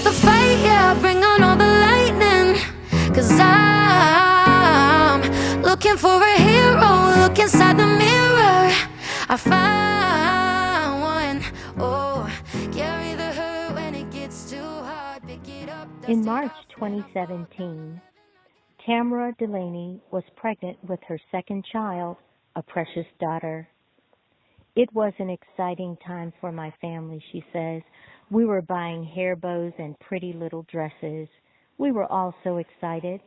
the fight, yeah, bring on all the lightning. 'Cause I'm looking for a hero, look inside the mirror. I found one, oh, carry the hurt when it gets too hard, pick it up. In March 2017, Tamara Delaney was pregnant with her second child, a precious daughter. It was an exciting time for my family, she says. We were buying hair bows and pretty little dresses. We were all so excited.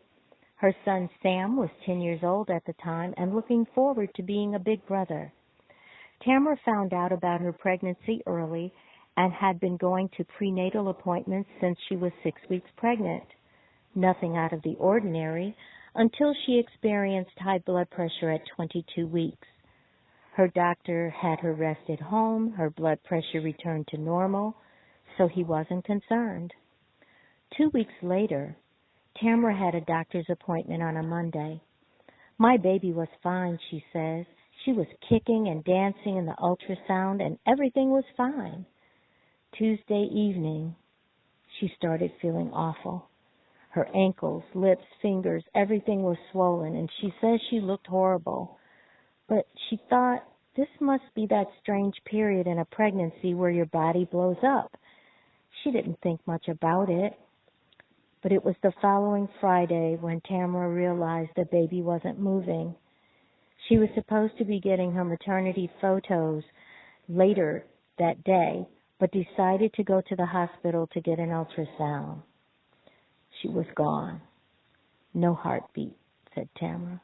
Her son Sam was 10 years old at the time and looking forward to being a big brother. Tamara found out about her pregnancy early and had been going to prenatal appointments since she was 6 weeks pregnant. Nothing out of the ordinary until she experienced high blood pressure at 22 weeks. Her doctor had her rest at home, her blood pressure returned to normal, so he wasn't concerned. 2 weeks later, Tamara had a doctor's appointment on a Monday. My baby was fine, she says. She was kicking and dancing in the ultrasound and everything was fine. Tuesday evening, she started feeling awful. Her ankles, lips, fingers, everything was swollen, and she says she looked horrible. But she thought, this must be that strange period in a pregnancy where your body blows up. She didn't think much about it. But it was the following Friday when Tamara realized the baby wasn't moving. She was supposed to be getting her maternity photos later that day, but decided to go to the hospital to get an ultrasound. She was gone. No heartbeat, said Tamara.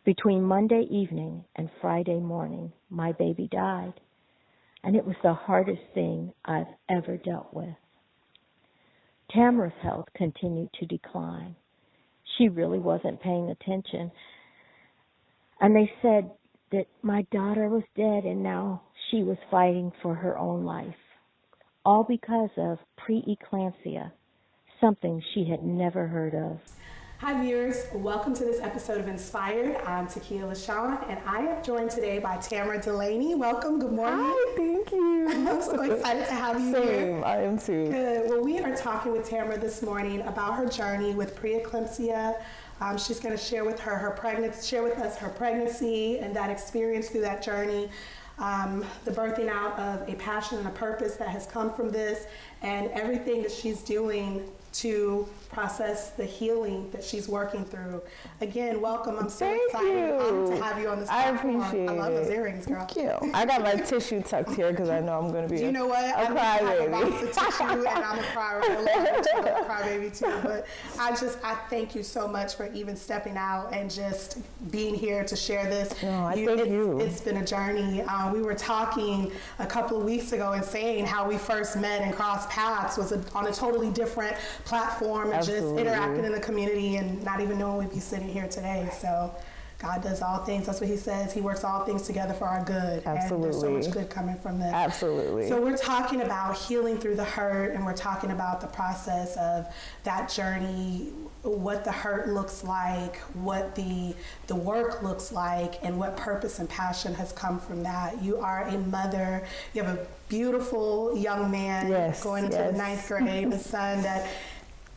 Between Monday evening and Friday morning, my baby died, and it was the hardest thing I've ever dealt with. Tamara's health continued to decline. She really wasn't paying attention, and they said that my daughter was dead and now she was fighting for her own life, all because of preeclampsia, something she had never heard of. Hi viewers, welcome to this episode of Inspired. I'm Takia LaShawn and I am joined today by Tamara Delaney. Welcome, good morning. Hi, thank you. I'm so excited to have you here. I am too. Good. Well, we are talking with Tamara this morning about her journey with preeclampsia. She's going to share with us her pregnancy and that experience through that journey. The birthing out of a passion and a purpose that has come from this, and everything that she's doing to process the healing that she's working through. Again, welcome. I'm so excited to have you on this platform. I appreciate it. I love those earrings, girl. Thank you. I got my tissue tucked here because I know I'm going to be you know what? a crybaby. I have a box of tissue and I'm a crybaby too. But I thank you so much for even stepping out and just being here to share this. No, thank you. It's been a journey. We were talking a couple of weeks ago and saying how we first met and crossed paths was on a totally different platform and just interacting in the community and not even knowing we'd be sitting here today. So God does all things. That's what he says. He works all things together for our good. Absolutely. And there's so much good coming from this. Absolutely. So we're talking about healing through the hurt, and we're talking about the process of that journey, what the hurt looks like, what the work looks like, and what purpose and passion has come from that. You are a mother. You have a beautiful young man going into the 9th grade, a son that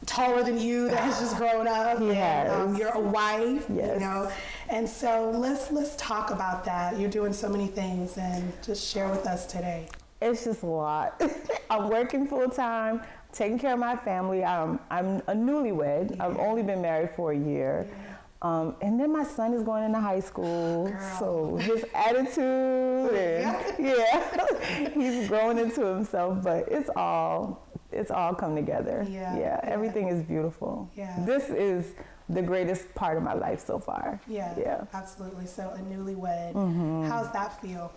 taller than you that has just grown up. And, you're a wife, you know. And so let's talk about that. You're doing so many things, and just share with us today. It's just a lot. I'm working full time, taking care of my family. I'm a newlywed. Yeah. I've only been married for a year. Yeah. And then my son is going into high school. Girl. So his attitude and he's growing into himself, but it's all come together. Yeah. Everything is beautiful. Yeah. This is the greatest part of my life so far. Yeah. Absolutely. So a newlywed. Mm-hmm. How's that feel?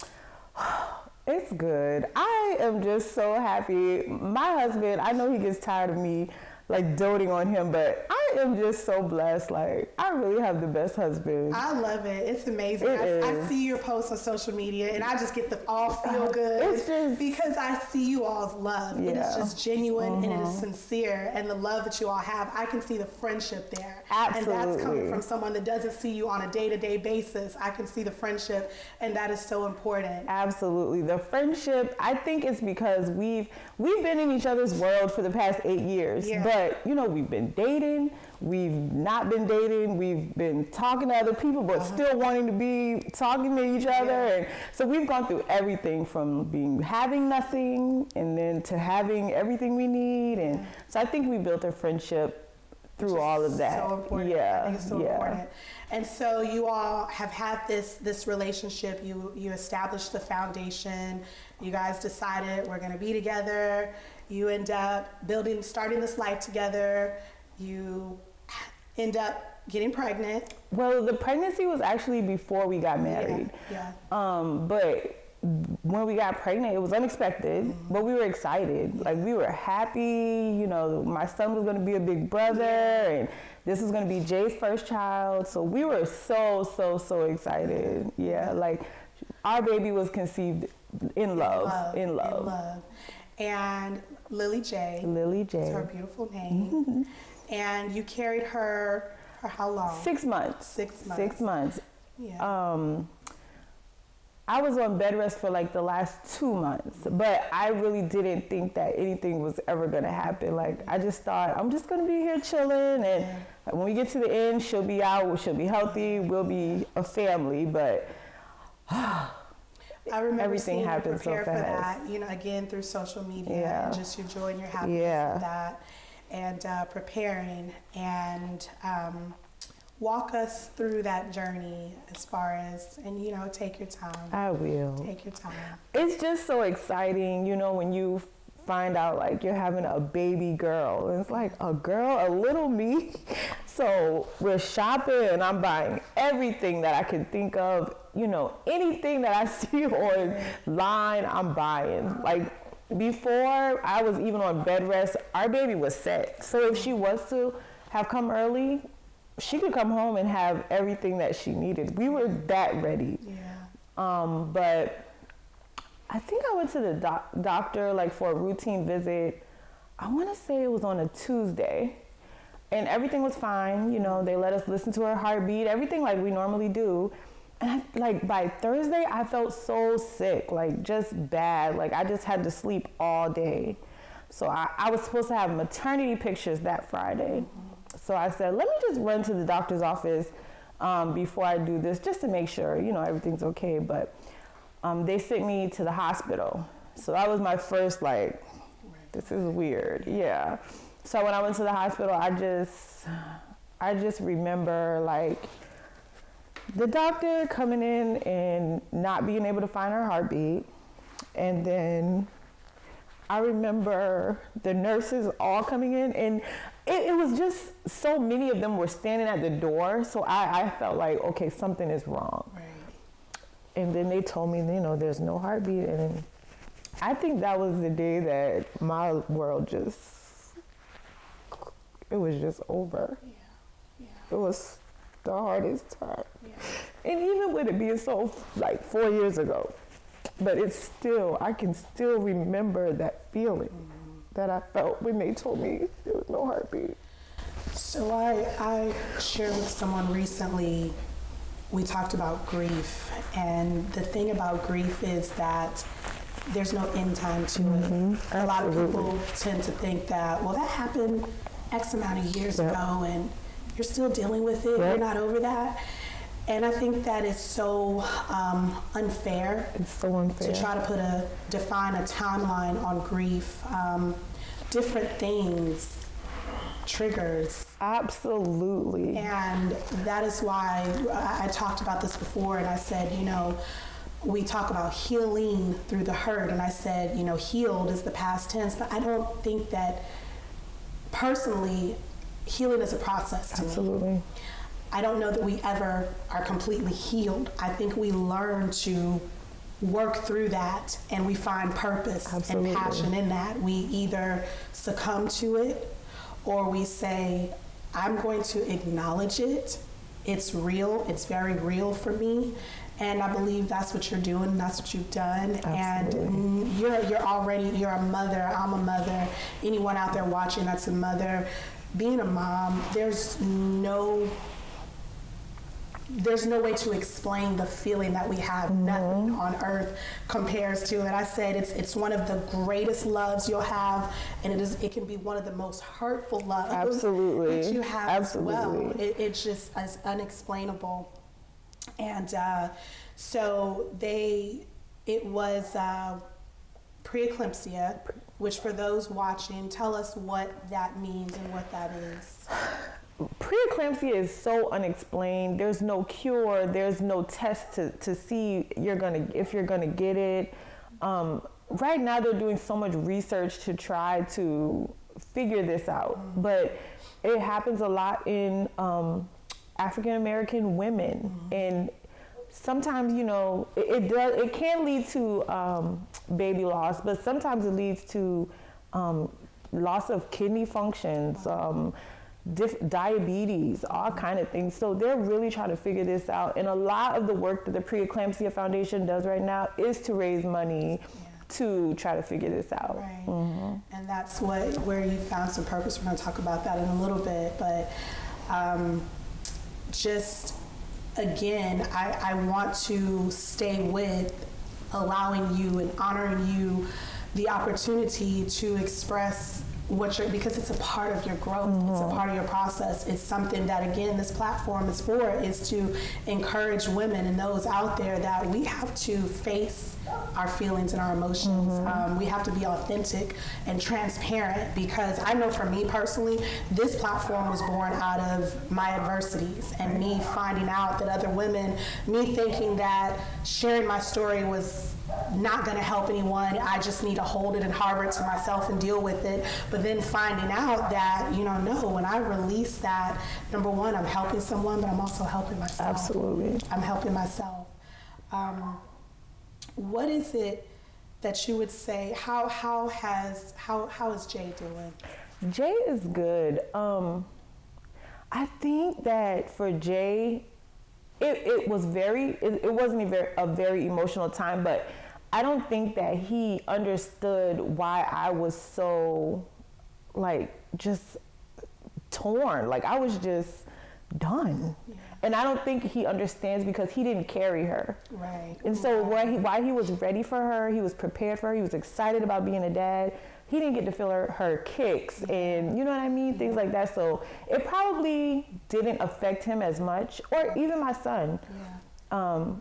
It's good. I am just so happy. My husband, I know he gets tired of me like doting on him, but I I am just so blessed. Like, I really have the best husband. I love it. It's amazing. I see your posts on social media, and I just get the all feel good. It's just, because I see you all's love. Yeah. And it's just genuine and it is sincere. And the love that you all have, I can see the friendship there. Absolutely. And that's coming from someone that doesn't see you on a day-to-day basis. I can see the friendship, and that is so important. Absolutely. The friendship, I think it's because we've been in each other's world for the past 8 years. Yeah. But, you know, we've been dating, we've not been dating, we've been talking to other people, but still wanting to be talking to each other. Yeah. And so we've gone through everything from having nothing and then to having everything we need. And so I think we built a friendship through all of that. So important. Yeah. I think it's so important. And so you all have had this relationship. You established the foundation. You guys decided we're going to be together. You end up starting this life together. You end up getting pregnant. Well, the pregnancy was actually before we got married. Yeah. But when we got pregnant, it was unexpected, but we were excited. Like, we were happy, you know, my son was gonna be a big brother, and this was gonna be Jay's first child. So we were so excited. Yeah, like, our baby was conceived in love. And Lily J. Is her beautiful name. And you carried her for how long? 6 months. 6 months. 6 months. Yeah. I was on bed rest for like the last 2 months, but I really didn't think that anything was ever gonna happen. Like, I just thought, I'm just gonna be here chilling, and when we get to the end, she'll be out, she'll be healthy, we'll be a family. But I remember everything seeing happened you prepare so for fast. that, you know, again through social media, and just your joy and your happiness with that, and preparing, and walk us through that journey as far as, and you know, take your time. I will. Take your time. It's just so exciting, you know, when you find out like you're having a baby girl. And it's like, a girl, a little me. So we're shopping and I'm buying everything that I can think of, you know, anything that I see online, I'm buying. Like, before I was even on bed rest, our baby was set. So if she was to have come early, she could come home and have everything that she needed. We were that ready. Yeah. But I think I went to the doctor like for a routine visit. I want to say it was on a Tuesday, and everything was fine. You know, they let us listen to her heartbeat, everything like we normally do. And like by Thursday, I felt so sick, like just bad. Like, I just had to sleep all day. So I was supposed to have maternity pictures that Friday. So I said, let me just run to the doctor's office before I do this, just to make sure, you know, everything's okay. But they sent me to the hospital. So that was my first, like, this is weird. Yeah. So when I went to the hospital, I just remember, like, the doctor coming in and not being able to find her heartbeat. And then I remember the nurses all coming in, and it was just so many of them were standing at the door. So I felt like, okay, something is wrong. Right. And then they told me, you know, there's no heartbeat. And I think that was the day that my world it was just over. Yeah. It was the hardest time. Yeah. And even with it being so, like, 4 years ago, but it's still, I can still remember that feeling that I felt when they told me there was no heartbeat. So I shared with someone recently, we talked about grief, and the thing about grief is that there's no end time to it. A lot of people tend to think that, well, that happened X amount of years ago and you're still dealing with it, you're not over that. And I think that is so unfair. It's so unfair. To try to define a timeline on grief. Different things, triggers. Absolutely. And that is why I talked about this before, and I said, you know, we talk about healing through the hurt, and I said, you know, healed is the past tense, but I don't think that, personally, healing is a process to me. Absolutely. I don't know that we ever are completely healed. I think we learn to work through that, and we find purpose and passion in that. We either succumb to it, or we say, I'm going to acknowledge it. It's real. It's very real for me. And I believe that's what you're doing. That's what you've done. Absolutely. And you're a mother. I'm a mother. Anyone out there watching that's a mother, being a mom, there's no way to explain the feeling that we have. Nothing on earth compares to it. I said it's one of the greatest loves you'll have, and it can be one of the most hurtful loves Absolutely. that you have Absolutely. as well. It's just as unexplainable. And so it was preeclampsia, which for those watching, tell us what that means and what that is. Preeclampsia is so unexplained. There's no cure. There's no test to see if you're gonna get it. Right now, they're doing so much research to try to figure this out, but it happens a lot in African American women, and sometimes it can lead to baby loss, but sometimes it leads to loss of kidney functions. Diabetes, all kind of things. So they're really trying to figure this out. And a lot of the work that the Preeclampsia Foundation does right now is to raise money to try to figure this out. Right. And that's where you found some purpose. We're going to talk about that in a little bit. But just again, I want to stay with allowing you and honoring you the opportunity to express because it's a part of your growth, it's a part of your process. It's something that, again, this platform is to encourage women and those out there that we have to face our feelings and our emotions. We have to be authentic and transparent, because I know for me personally, this platform was born out of my adversities and me finding out that other women, me thinking that sharing my story was not going to help anyone. I just need to hold it and harbor it to myself and deal with it. But then finding out that, no, when I release that, number one, I'm helping someone, but I'm also helping myself. Absolutely. I'm helping myself. What is it that you would say, how is Jay doing? Jay is good. I think that for Jay, it wasn't a very emotional time, but I don't think that he understood why I was so just torn. I was just done. Yeah. And I don't think he understands, because he didn't carry her. Right. And so while he was ready for her, he was prepared for her, he was excited about being a dad, he didn't get to feel her kicks and you know what I mean, things like that. So it probably didn't affect him as much, or even my son. Yeah.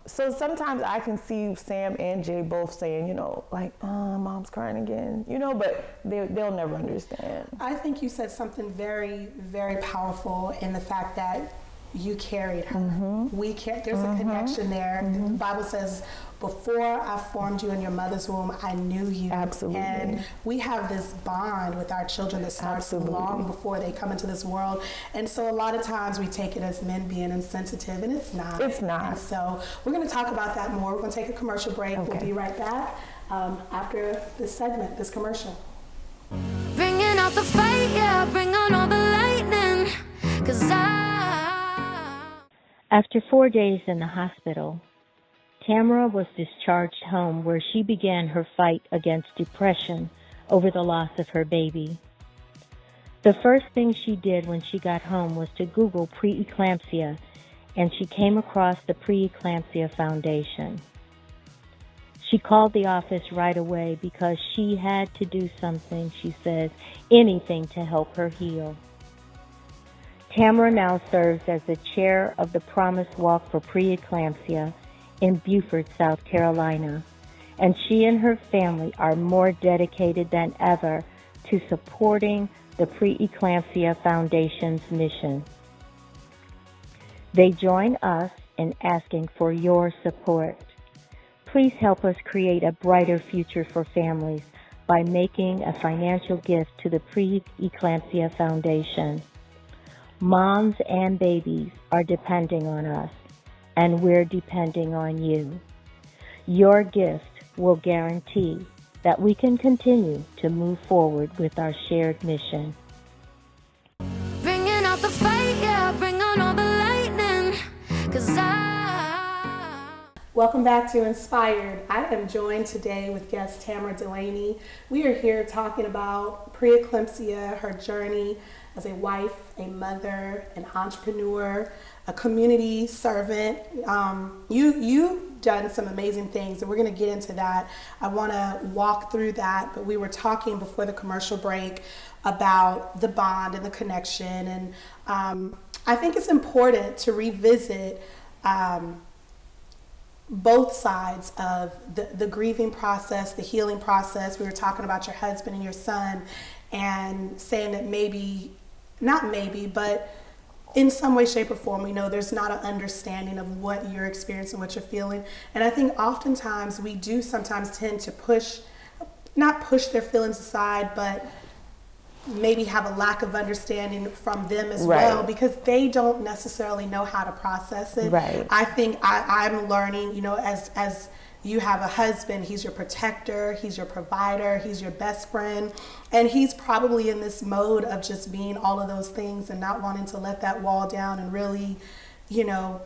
So sometimes I can see Sam and Jay both saying, mom's crying again, but they'll never understand. I think you said something very, very powerful in the fact that you carried her. There's a connection there. The Bible says, before I formed you in your mother's womb, I knew you. Absolutely. And we have this bond with our children that starts long before they come into this world. And so a lot of times we take it as men being insensitive, and it's not. It's not. And so we're going to talk about that more. We're going to take a commercial break. Okay. We'll be right back after this segment, this commercial. Bringing out the fight, yeah, bring on all the lightning, 'cause After 4 days in the hospital, Tamara was discharged home, where she began her fight against depression over the loss of her baby. The first thing she did when she got home was to Google preeclampsia, and she came across the Preeclampsia Foundation. She called the office right away because she had to do something, she says, anything to help her heal. Tamara now serves as the chair of the Promise Walk for Preeclampsia in Beaufort, South Carolina, and she and her family are more dedicated than ever to supporting the Preeclampsia Foundation's mission. They join us in asking for your support. Please help us create a brighter future for families by making a financial gift to the Preeclampsia Foundation. Moms and babies are depending on us, and we're depending on you. Your gift will guarantee that we can continue to move forward with our shared mission. bringing out the fight. Welcome back to Inspired. I am joined today with guest Tamara Delaney. We are here talking about preeclampsia, her journey as a wife, a mother, an entrepreneur, a community servant. You've done some amazing things, and we're going to get into that. I want to walk through that, but we were talking before the commercial break about the bond and the connection, and I think it's important to revisit both sides of the grieving process, the healing process. We were talking about your husband and your son, and saying that but in some way, shape, or form, we know there's not an understanding of what you're experiencing, what you're feeling. And I think oftentimes we do sometimes tend to not push their feelings aside, but maybe have a lack of understanding from them as well, because they don't necessarily know how to process it. Right. I think I'm learning, as you have a husband, he's your protector, he's your provider, he's your best friend, and he's probably in this mode of just being all of those things and not wanting to let that wall down and really,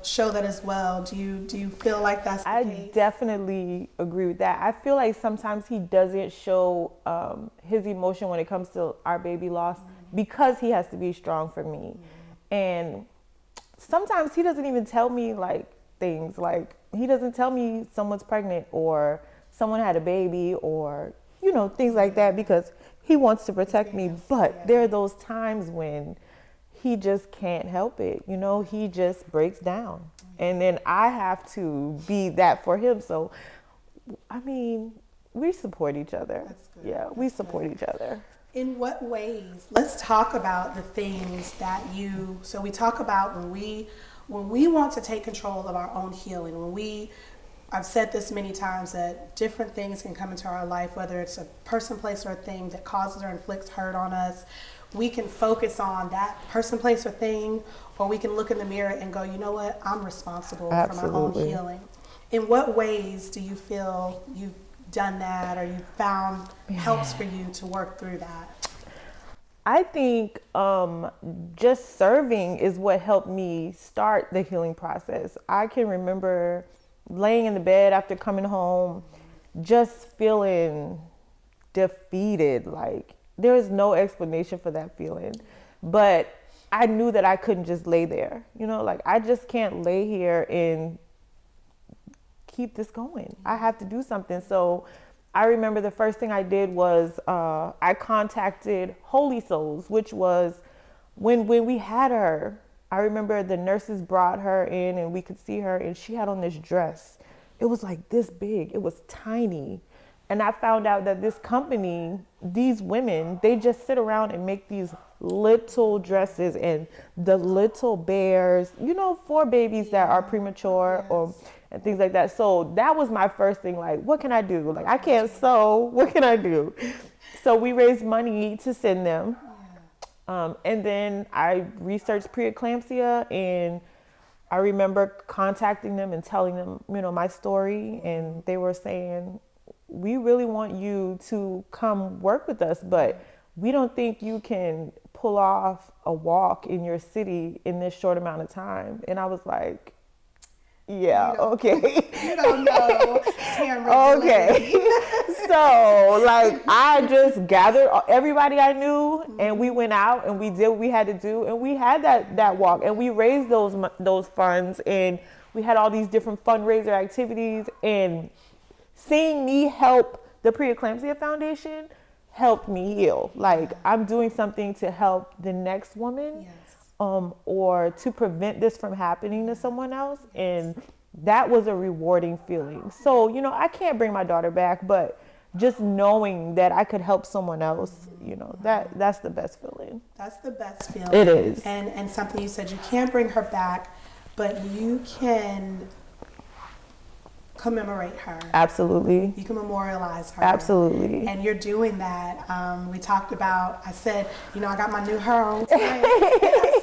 show that as well. Do you feel like that's the case? I definitely agree with that. I feel like sometimes he doesn't show his emotion when it comes to our baby loss, because he has to be strong for me. And sometimes he doesn't even tell me things like, he doesn't tell me someone's pregnant or someone had a baby or, things like that, because he wants to protect me. But there are those times when he just can't help it. He just breaks down. And then I have to be that for him. So, we support each other. That's good. Yeah, we support each other. In what ways? Let's talk about the things that so we talk about when we want to take control of our own healing, I've said this many times, that different things can come into our life, whether it's a person, place, or a thing that causes or inflicts hurt on us. We can focus on that person, place, or thing, or we can look in the mirror and go, you know what, I'm responsible for my own healing. In what ways do you feel you've done that, or you've found helps for you to work through that? I think just serving is what helped me start the healing process. I can remember laying in the bed after coming home, just feeling defeated. Like, there is no explanation for that feeling. But I knew that I couldn't just lay there. I just can't lay here and keep this going. I have to do something. So I remember the first thing I did was I contacted Holy Souls, which was when we had her. I remember the nurses brought her in and we could see her, and she had on this dress. It was like this big. It was tiny. And I found out that this company, these women, they just sit around and make these little dresses and the little bears, for babies that are premature and things like that. So that was my first thing, what can I do? I can't sew, what can I do? So we raised money to send them. And then I researched preeclampsia, and I remember contacting them and telling them, my story. And they were saying, we really want you to come work with us, but we don't think you can pull off a walk in your city in this short amount of time. And I was like, okay. You don't know Tamara Okay. So I just gathered everybody I knew, and we went out and we did what we had to do, and we had that walk, and we raised those funds, and we had all these different fundraiser activities. And seeing me help the Preeclampsia Foundation helped me heal. I'm doing something to help the next woman, or to prevent this from happening to someone else. And that was a rewarding feeling. So, I can't bring my daughter back, but just knowing that I could help someone else, that's the best feeling. That's the best feeling. It is. And something you said, you can't bring her back, but you can commemorate her. Absolutely. You can memorialize her. Absolutely. And you're doing that. We talked about, I said, I got my new hair on today. I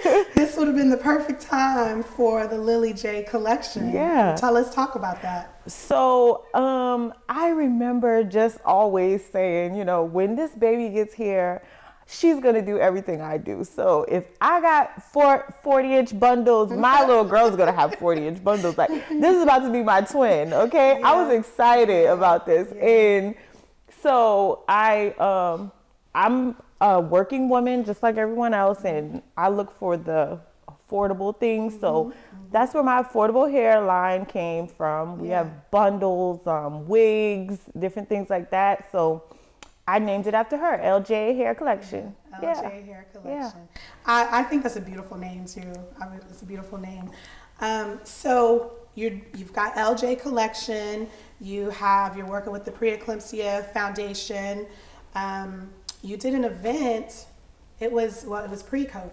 said, this would have been the perfect time for the Lily J collection. Yeah. Let's talk about that. So I remember just always saying, when this baby gets here, she's going to do everything I do. So if I got 40-inch bundles, my little girl's going to have 40-inch bundles. Like, this is about to be my twin, okay? I was excited about this. And so I'm a working woman just like everyone else, and I look for the affordable things. So that's where my affordable hair line came from. We have bundles, wigs, different things like that. So I named it after her, LJ Hair Collection. LJ Hair Collection. I think that's a beautiful name too. I mean, it's a beautiful name. So you've got LJ Collection. You're working with the Preeclampsia Foundation. You did an event. It was pre-COVID.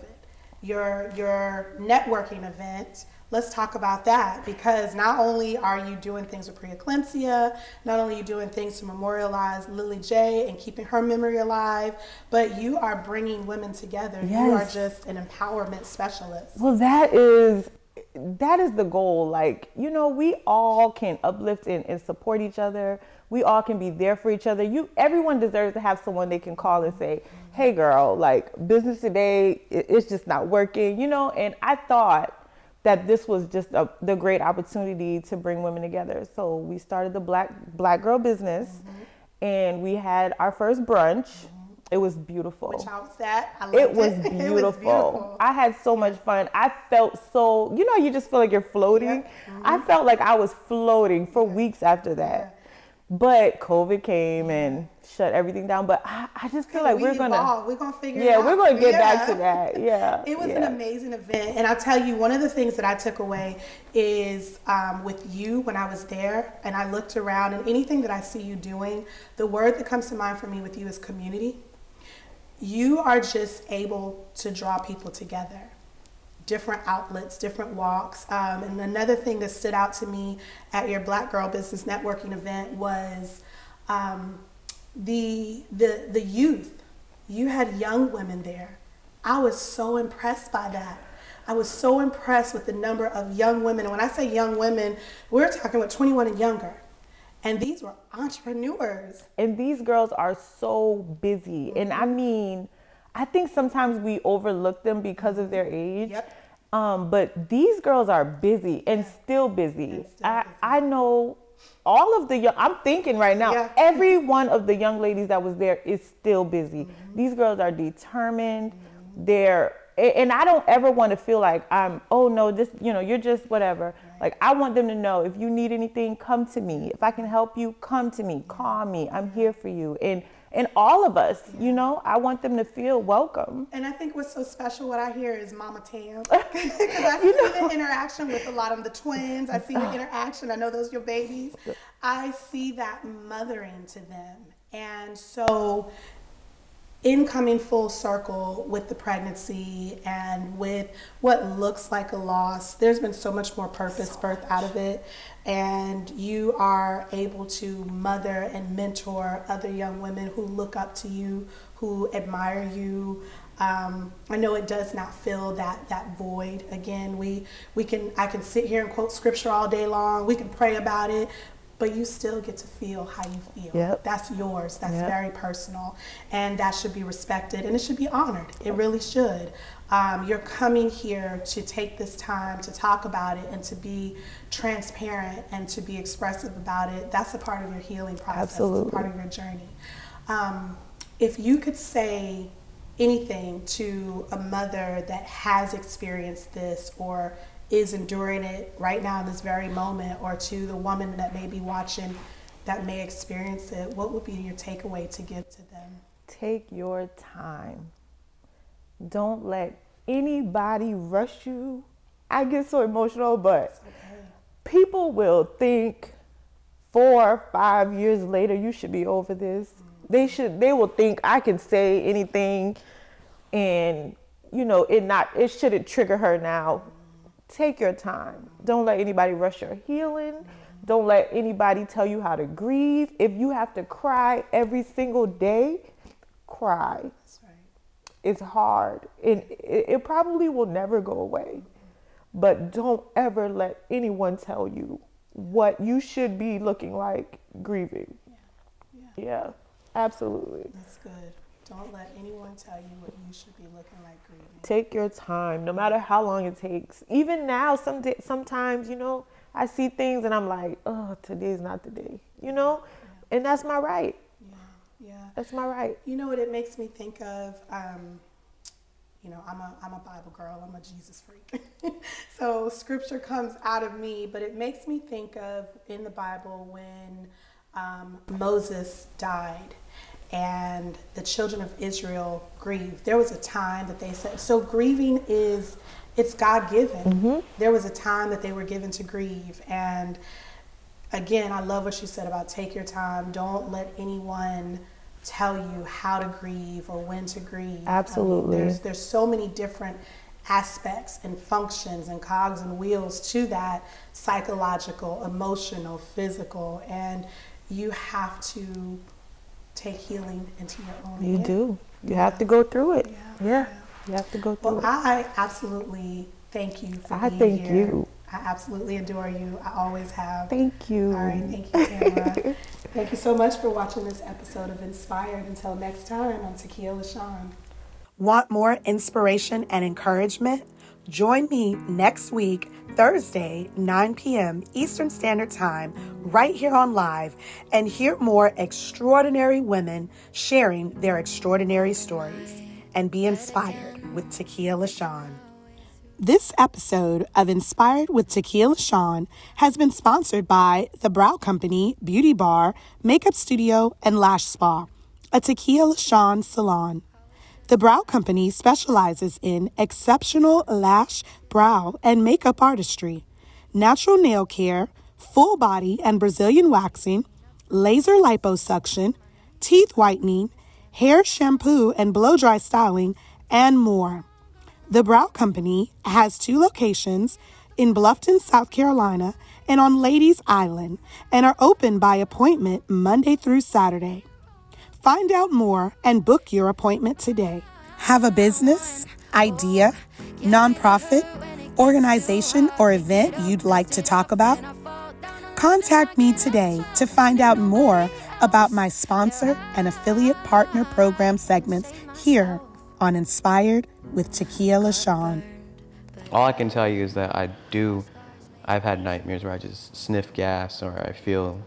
Your networking event. Let's talk about that, because not only are you doing things with preeclampsia, not only are you doing things to memorialize Lily J and keeping her memory alive, but you are bringing women together. Yes. You are just an empowerment specialist. Well, that is the goal. Like, you know, we all can uplift and support each other. We all can be there for each other. Everyone deserves to have someone they can call and say, hey girl, like, business today, it's just not working, you know? And I thought that this was just the great opportunity to bring women together. So we started the Black Girl Business, and we had our first brunch. It was beautiful. Which I was at. I loved it was beautiful. I had so much fun. I felt so, you know, you just feel like you're floating. I felt like I was floating for weeks after that. But COVID came and shut everything down. But I just feel like we're gonna figure it out. We're gonna get back to that. Yeah, it was an amazing event, and I'll tell you, one of the things that I took away is with you when I was there, and I looked around, and anything that I see you doing, the word that comes to mind for me with you is community. You are just able to draw people together. Different outlets, different walks. And another thing that stood out to me at your Black Girl Business Networking event was the youth. You had young women there. I was so impressed by that. I was so impressed with the number of young women. And when I say young women, we're talking about 21 and younger. And these were entrepreneurs. And these girls are so busy. And I mean, I think sometimes we overlook them because of their age. But these girls are busy and still busy. I know all of I'm thinking right now, every one of the young ladies that was there is still busy. These girls are determined. And I don't ever want to feel like you're just whatever. Like, I want them to know, if you need anything, come to me. If I can help you, come to me, call me. I'm here for you. And all of us, you know, I want them to feel welcome. And I think what's so special, what I hear is Mama Tam. Because I see the interaction with a lot of the twins. I see the interaction. I know those are your babies. I see that mothering to them. And so, in coming full circle with the pregnancy and with what looks like a loss, there's been so much more purpose birthed out of it. And you are able to mother and mentor other young women who look up to you, who admire you. I know it does not fill that void. Again, I can sit here and quote scripture all day long. We can pray about it, but you still get to feel how you feel. Yep. That's yours. That's very personal, and that should be respected, and it should be honored. It really should. You're coming here to take this time to talk about it and to be transparent and to be expressive about it. That's a part of your healing process. Absolutely. It's a part of your journey. If you could say anything to a mother that has experienced this or is enduring it right now in this very moment, or to the woman that may be watching that may experience it, what would be your takeaway to give to them? Take your time. Don't let anybody rush you. I get so emotional, but people will think 4 or 5 years later you should be over this. They will think I can say anything, and you know, it shouldn't trigger her now. Take your time. Don't let anybody rush your healing. Don't let anybody tell you how to grieve. If you have to cry every single day, cry. That's right. It's hard. It probably will never go away. But don't ever let anyone tell you what you should be looking like grieving. Yeah, absolutely. That's good. Don't let anyone tell you what you should be looking like grieving. Take your time, no matter how long it takes. Even now, sometimes, you know, I see things and I'm like, oh, today's not the day, you know? Yeah. And that's my right. Yeah. That's my right. You know what it makes me think of? You know, I'm a Bible girl. I'm a Jesus freak. So scripture comes out of me, but it makes me think of in the Bible when Moses died and the children of Israel grieved. There was a time that they said, so grieving it's God-given. Mm-hmm. There was a time that they were given to grieve. And again, I love what you said about take your time. Don't let anyone tell you how to grieve or when to grieve. Absolutely. I mean, there's so many different aspects and functions and cogs and wheels to that: psychological, emotional, physical, and you have to take healing into your own hand. You do. You have to go through it. Yeah. You have to go through it. Well, I absolutely thank you for being thank here. you. I absolutely adore you. I always have. Thank you. All right, thank you, Tamara. Thank you so much for watching this episode of Inspired. Until next time, I'm Takia LaShawn. Want more inspiration and encouragement? Join me next week, Thursday, 9 p.m. Eastern Standard Time, right here on Live, and hear more extraordinary women sharing their extraordinary stories. And be inspired with Takia LaShawn. This episode of Inspired with Takia LaShawn has been sponsored by The Brow Company, Beauty Bar, Makeup Studio, and Lash Spa, a Takia LaShawn salon. The Brow Company specializes in exceptional lash, brow, and makeup artistry, natural nail care, full body and Brazilian waxing, laser liposuction, teeth whitening, hair shampoo and blow dry styling, and more. The Brow Company has 2 locations in Bluffton, South Carolina, and on Ladies Island, and are open by appointment Monday through Saturday. Find out more and book your appointment today. Have a business, idea, nonprofit, organization, or event you'd like to talk about? Contact me today to find out more about my sponsor and affiliate partner program segments here on Inspired with Takia LaShawn. All I can tell you is that I've had nightmares where I just sniff gas, or I feel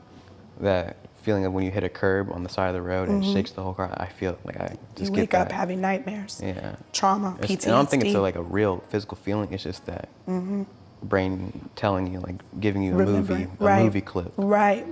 that feeling of when you hit a curb on the side of the road and it shakes the whole car. I feel like I just You wake up having nightmares. Yeah. Trauma, PTSD. And I don't think it's like a real physical feeling. It's just that brain telling you, like giving you a movie clip. Right.